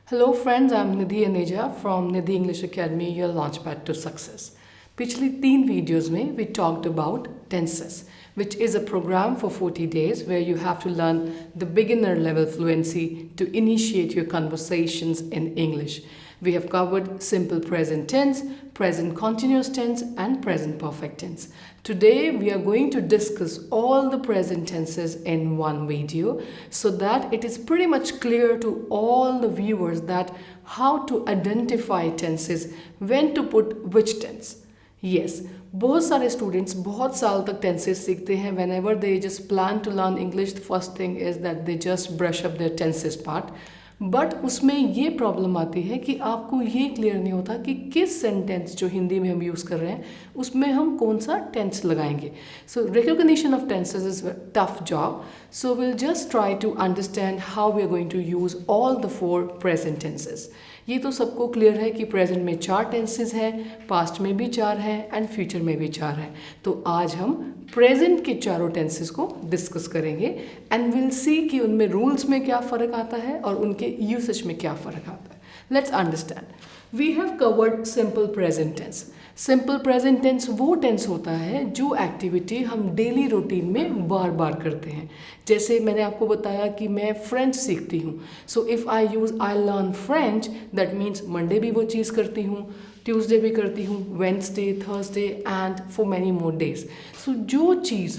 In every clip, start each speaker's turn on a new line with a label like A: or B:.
A: Hello friends, I'm Nidhi English from Nidhi English Academy, your launchpad to success. पिछली 3 videos में we talked about tenses, which is a program for 40 days where you have to learn the beginner level fluency to initiate your conversations in English. We have covered simple present tense, present continuous tense, and present perfect tense. Today we are going to discuss all the present tenses in one video so that it is pretty much clear to all the viewers that how to identify tenses, when to put which tense. Yes, बहुत सारे students बहुत साल तक tenses सीखते हैं. whenever they just plan to learn English, the first thing is that they just brush up their tenses part. But उसमें ये problem आती है कि आपको ये क्लियर नहीं होता कि किस सेंटेंस जो हिंदी में हम यूज़ कर रहे हैं उसमें हम कौन सा टेंस लगाएंगे. So recognition of tenses is tough job. So will just try to understand how we are going to use all the 4 present tenses. ये तो सबको क्लियर है कि प्रेजेंट में 4 टेंसेस हैं, पास्ट में भी 4 हैं एंड फ्यूचर में भी 4 हैं. तो आज हम प्रेजेंट के चारों टेंसेस को डिस्कस करेंगे एंड विल सी कि उनमें रूल्स में क्या फ़र्क आता है और उनके यूसेज में क्या फ़र्क आता है. Let's understand. We have covered simple present tense. Simple present tense वो टेंस होता है जो एक्टिविटी हम डेली रूटीन में बार बार करते हैं. जैसे मैंने आपको बताया कि मैं फ्रेंच सीखती हूँ. So if I use I learn French, that means Monday भी वो चीज़ करती हूँ, ट्यूसडे भी करती हूँ, Wednesday, Thursday and for many more days. सो जो चीज़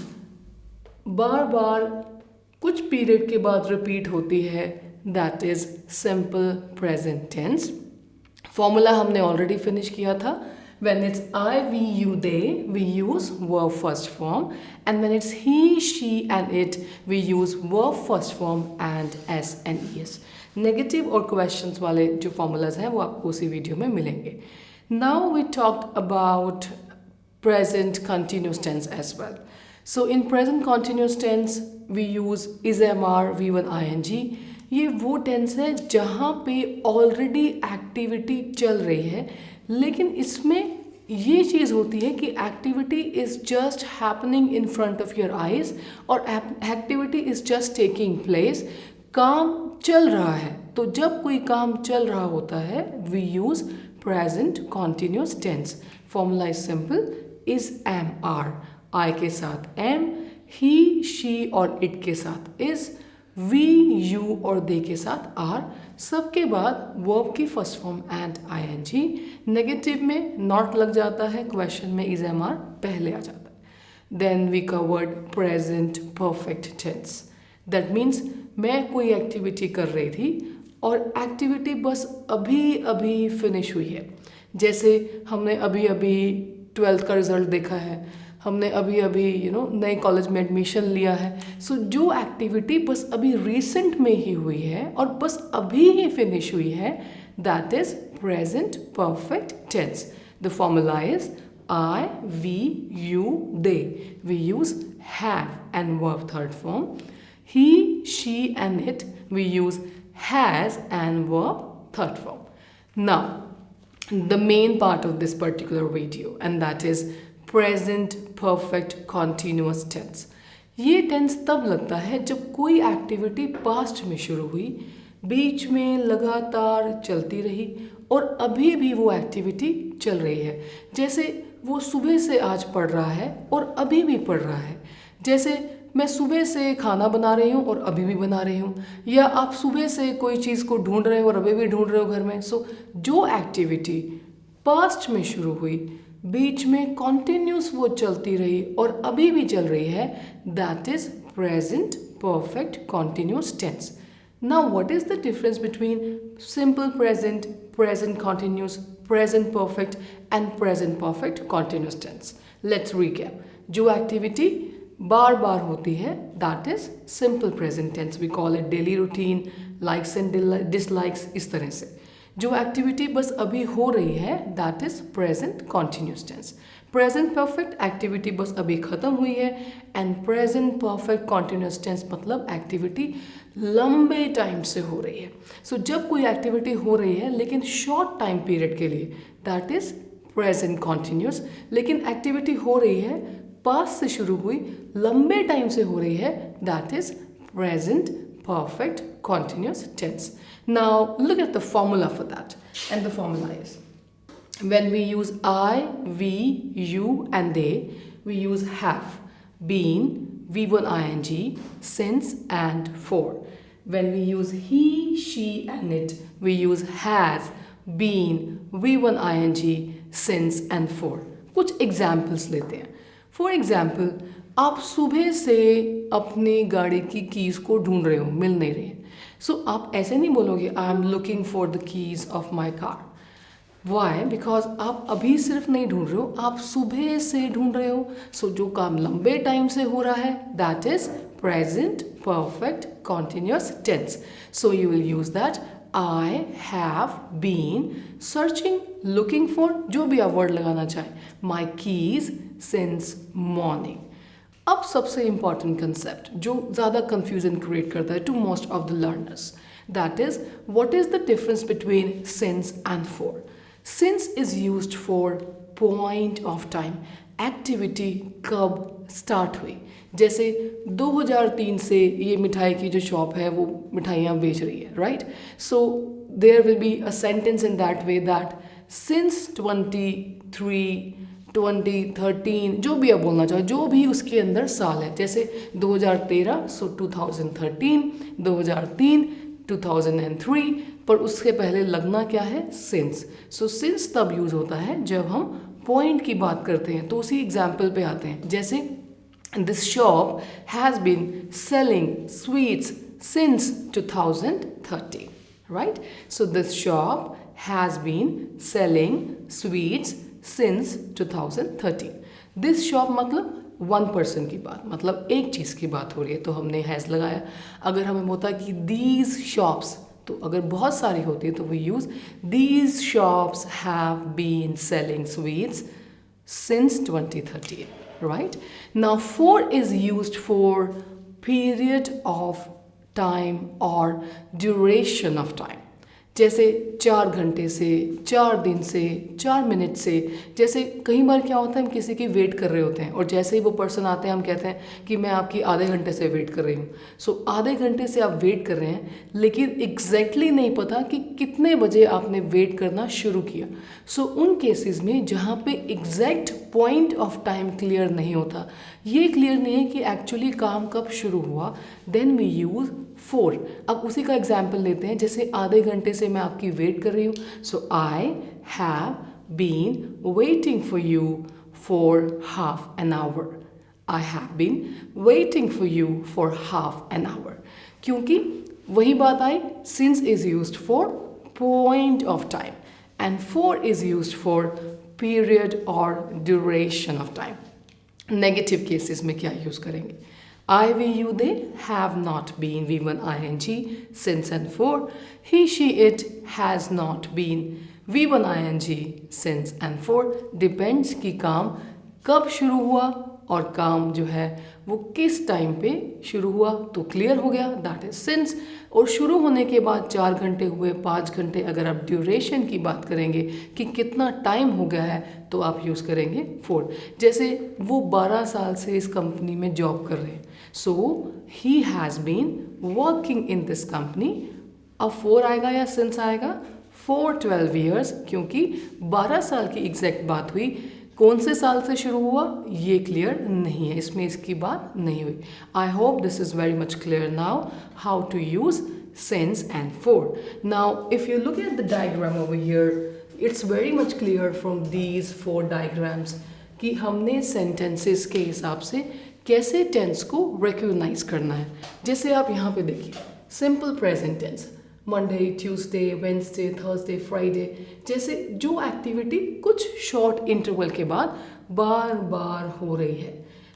A: बार बार कुछ पीरियड के बाद रिपीट होती है, that is simple present tense. Formula हमने ऑलरेडी फिनिश किया था. When it's I, we, you, they, we use verb first form, and when it's he, she and it, we use verb first form and s and es. Negative और questions वाले जो formulas हैं वो आपको उसी video में मिलेंगे. Now we talked about present continuous tense as well. So in present continuous tense we use is, am, are, V1 ing. ये वो टेंस है जहाँ पे ऑलरेडी एक्टिविटी चल रही है, लेकिन इसमें ये चीज़ होती है कि activity is just happening in front of your eyes और activity is just taking place. काम चल रहा है, तो जब कोई काम चल रहा होता है we use present continuous tense. Formula is simple. Is, am, are. I के साथ एम, ही, शी और इट के साथ इज़, वी, यू और दे के साथ आर. सबके बाद वर्ब की first form and ING. Negative में नॉट लग जाता है, क्वेश्चन में इज, एम, आर पहले आ जाता है. Then we covered present perfect tense. That means मैं कोई एक्टिविटी कर रही थी और एक्टिविटी बस अभी अभी फिनिश हुई है. जैसे हमने अभी अभी 12th का रिजल्ट देखा है, हमने अभी अभी नए कॉलेज में एडमिशन लिया है. सो जो एक्टिविटी बस अभी रिसेंट में ही हुई है और बस अभी ही फिनिश हुई है, that is present perfect tense. The formula is I, we, you, they. We use have and verb third form. He, she and it, we use has and verb third form. Now the main part of this particular video and that is present perfect continuous tense. ये tense तब लगता है जब कोई activity past में शुरू हुई, बीच में लगातार चलती रही और अभी भी वो एक्टिविटी चल रही है. जैसे वो सुबह से आज पढ़ रहा है और अभी भी पढ़ रहा है. जैसे मैं सुबह से खाना बना रही हूँ और अभी भी बना रही हूँ, या आप सुबह से कोई चीज़ को ढूंढ रहे हो और अभी भी ढूंढ रहे हो घर में. सो जो एक्टिविटी पास्ट में शुरू हुई, बीच में कॉन्टिन्यूस वो चलती रही और अभी भी चल रही है, that is present perfect continuous tense. Now what is the difference between simple present, present continuous, present perfect and present perfect continuous tense. Let's recap. जो एक्टिविटी बार बार होती है that is simple present tense. We call it daily routine, likes and dislikes, इस तरह से. जो activity बस अभी हो रही है that is present continuous tense. Present perfect activity बस अभी ख़त्म हुई है and present perfect continuous tense मतलब एक्टिविटी लंबे टाइम से हो रही है. सो जब कोई एक्टिविटी हो रही है लेकिन शॉर्ट टाइम पीरियड के लिए, दैट इज प्रेजेंट कॉन्टिन्यूस. लेकिन एक्टिविटी हो रही है, पास्ट से शुरू हुई, लंबे टाइम से हो रही है, that is present perfect continuous tense. Now look at the formula for that. And the formula is, when we use I, we, you and they, we use have, been, V1 ing, since and for. When we use he, she and it, we use has, been, V1 ing, since and for. कुछ examples लेते हैं. For example, आप सुबह से अपनी गाड़ी की keys को ढूंढ रहे हो, मिल नहीं रहे. सो आप ऐसे नहीं बोलोगे I am looking for the keys of my car. Why? Because आप अभी सिर्फ नहीं ढूंढ रहे हो, आप सुबह से ढूंढ रहे हो. सो जो काम लंबे टाइम से हो रहा है, that is present perfect continuous tense. So you will use that I have been searching, looking for, जो भी आप वर्ड लगाना चाहें, my keys since morning. अब सबसे इम्पॉर्टेंट कंसेप्ट जो ज़्यादा कंफ्यूजन क्रिएट करता है to most of the learners, that is what is the difference between since and for. Since is used for point of time, activity कब start हुई. जैसे 2003 से ये मिठाई की जो शॉप है वो मिठाइयाँ बेच रही है, right. So there will be a sentence in that way that since 23, 2013, जो भी आप बोलना चाहो, जो भी उसके अंदर साल है. जैसे 2013, सो 2013, 2003, 2003, पर उसके पहले लगना क्या है, सिंस. सो सिंस तब यूज़ होता है जब हम पॉइंट की बात करते हैं. तो उसी एग्जाम्पल पे आते हैं. जैसे this shop has been selling sweets since 2013, right? So this shop has been selling sweets since 2013. This shop मतलब वन पर्सन की बात, मतलब एक चीज़ की बात हो रही है, तो हमने हैज़ लगाया. अगर हमें होता कि these shops, तो अगर बहुत सारी होती है तो we use these shops have been selling sweets since 2013. Right? Now for is used for period of time or duration of time. जैसे 4 घंटे से, 4 दिन से, 4 मिनट से. जैसे कई बार क्या होता है, हम किसी की वेट कर रहे होते हैं और जैसे ही वो पर्सन आते हैं हम कहते हैं कि मैं आपकी आधे घंटे से वेट कर रही हूँ. सो आधे घंटे से आप वेट कर रहे हैं, लेकिन एग्जैक्टली नहीं पता कि कितने बजे आपने वेट करना शुरू किया. सो उन केसेस में जहाँ पे exact point of time clear नहीं होता, ये क्लियर नहीं है कि एक्चुअली काम कब शुरू हुआ, देन वी यूज़ फोर. अब उसी का एग्जाम्पल लेते हैं. जैसे आधे घंटे से मैं आपकी वेट कर रही हूँ. So I have been waiting for you for half an hour. I have been waiting for you for half an hour. क्योंकि वही बात आई, since is used for point of time and for is used for period और duration of time. Negative cases में क्या use करेंगे? I, we, you, they have not been, V1 ing, since and for. He, she, it has not been, V1 ing, since and for. Depends कि काम कब शुरू हुआ और काम जो है वो किस टाइम पे शुरू हुआ. तो क्लियर हो गया, दैट इज सिंस. और शुरू होने के बाद 4 घंटे हुए, 5 घंटे. अगर आप ड्यूरेशन की बात करेंगे कि कितना टाइम हो गया है, तो आप यूज़ करेंगे 4. जैसे वो 12 साल से इस कंपनी में जॉब कर रहे हैं. So he has been working in this company. अब 4 आएगा या सिंस आएगा? फॉर 12 ईयर्स, क्योंकि 12 साल की एग्जैक्ट बात हुई. कौन से साल से शुरू हुआ ये क्लियर नहीं है, इसमें इसकी बात नहीं हुई. I hope this is very much clear now how to use since and for. Now if you look at the diagram over here, it's very much clear from these 4 diagrams कि हमने sentences के हिसाब से कैसे tense को recognize करना है. जैसे आप यहाँ पे देखिए, simple present tense, Monday, Tuesday, Wednesday, Thursday, Friday. जैसे जो एक्टिविटी कुछ शॉर्ट इंटरवल के बाद बार बार हो रही है.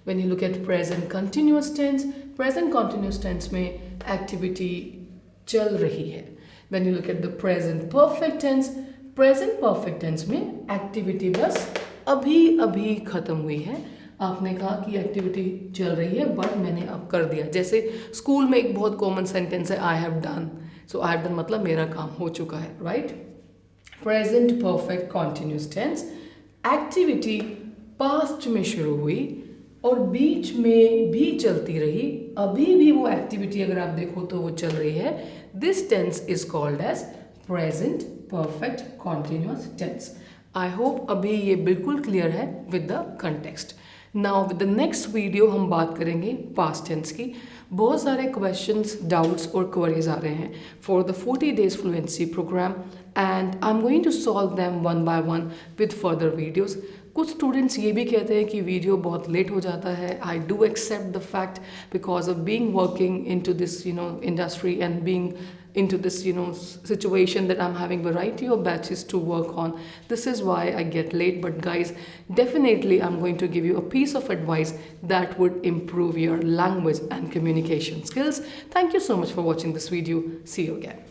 A: When you look at present continuous tense में एक्टिविटी चल रही है. When you look at the present perfect tense में एक्टिविटी बस अभी अभी ख़त्म हुई है. आपने कहा कि एक्टिविटी चल रही है बट मैंने अब कर दिया. जैसे स्कूल में एक बहुत कॉमन सेंटेंस है, I have done. So I have done मतलब मेरा काम हो चुका है, right. Present perfect continuous tense, activity past में शुरू हुई और बीच में भी चलती रही अभी भी वो एक्टिविटी अगर आप देखो तो वो चल रही है. This tense is called as present perfect continuous tense. I hope अभी ये बिल्कुल क्लियर है with the context. Now with the next video हम बात करेंगे पास्ट टेंस की. बहुत सारे क्वेश्चंस, डाउट्स और क्वेरीज आ रहे हैं for the 40 days fluency program and I am going to solve them one by one with further videos. कुछ स्टूडेंट्स ये भी कहते हैं कि वीडियो बहुत लेट हो जाता है. I do accept the fact because of being working into this industry and being into this situation that I'm having variety of batches to work on. This is why I get late, but guys, definitely I'm going to give you a piece of advice that would improve your language and communication skills. Thank you so much for watching this video. See you again.